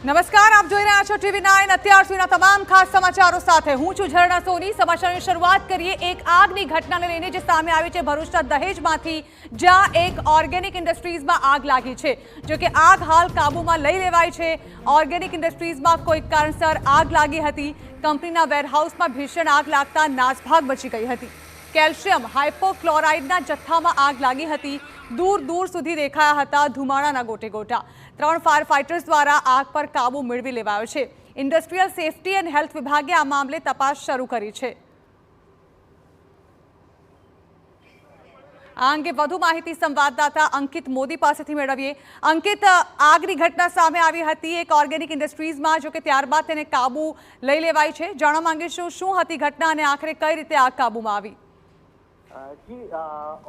નમસ્કાર, આપ જોઈ રહ્યા છો TV9 અત્યાર સુધીના તમામ ખાસ સમાચારો સાથે હું છું ઝરણા સોની। સમાચારની શરૂઆત કરીએ એક આગની ઘટનાને લઈને જે સામે આવી છે ભરૂચના દહેજમાંથી, જ્યાં એક ઓર્ગેનિક ઇન્ડસ્ટ્રીઝમાં આગ લાગી છે। જો કે આગ હાલ કાબૂમાં લઈ લેવાઈ છે। ઓર્ગેનિક ઇન્ડસ્ટ્રીઝમાં કોઈ કારણસર આગ લાગી હતી। કંપનીના વેરહાઉસમાં ભીષણ આગ લાગતા નાસભાગ મચી ગઈ હતી। કેલ્શિયમ હાઇપોક્લોરાઇડના જથ્થામાં આગ લાગી હતી। દૂર દૂર સુધી દેખાયા હતા ધુમાડાના ગોટે ગોટા। 3 ફાયર ફાઇટર્સ દ્વારા આગ પર કાબુ મેળવી લેવાયો છે। ઇન્ડસ્ટ્રીયલ સેફટી એન્ડ હેલ્થ વિભાગે આ મામલે તપાસ શરૂ કરી છે। આ અંગે વધુ માહિતી સંવાદદાતા અંકિત મોદી પાસેથી મેળવીએ। અંકિત, આગની ઘટના સામે આવી હતી એક ઓર્ગેનિક ઇન્ડસ્ટ્રીઝમાં, જો કે ત્યારબાદ તેને કાબુ લઈ લેવાઈ છે। જાણવા માંગીશું શું હતી ઘટના અને આખરે કઈ રીતે આગ કાબૂમાં આવી? જી,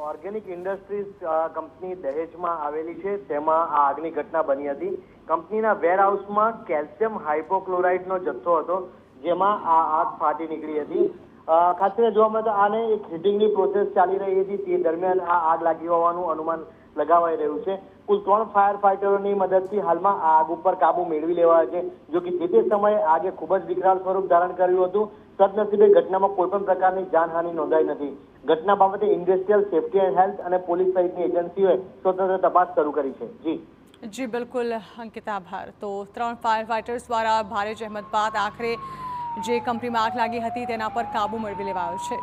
ઓર્ગેનિક ઇન્ડસ્ટ્રીઝ કંપની દહેજમાં આવેલી છે, તેમાં આ આગની ઘટના બની હતી। કંપનીના વેરહાઉસમાં કેલ્શિયમ હાઇપોક્લોરાઇડનો જથ્થો હતો, જેમાં આ આગ ફાટી નીકળી હતી। ખાસ કરીને જોવા મળે તો આને એક હીટિંગની પ્રોસેસ ચાલી રહી હતી, તે દરમિયાન આ આગ લાગી હોવાનું અનુમાન લગાવાઈ રહ્યું છે। કુલ 3 ફાયર ફાઇટરોની મદદથી હાલમાં આ આગ ઉપર કાબુ મેળવી લેવાયો છે। જો કે તે સમયે આગે ખૂબ જ વિકરાળ સ્વરૂપ ધારણ કર્યું હતું। સદનસીબે ઘટનામાં કોઈ પણ પ્રકારની જાનહાનિ નોંધાઈ નથી। ઘટના બાબતે ઇન્ડસ્ટ્રીયલ સેફટી એન્ડ હેલ્થ અને પોલીસ સહિતની એજન્સીઓએ સ્વતંત્ર તપાસ શરૂ કરી છે। જી બિલકુલ અંકિત, આભાર। તો 3 ફાયર ફાઇટર્સ દ્વારા ભારે જહેમત બાદ આખરે જે કંપનીમાં આગ લાગી હતી તેના પર કાબુ મેળવી લેવાયો છે।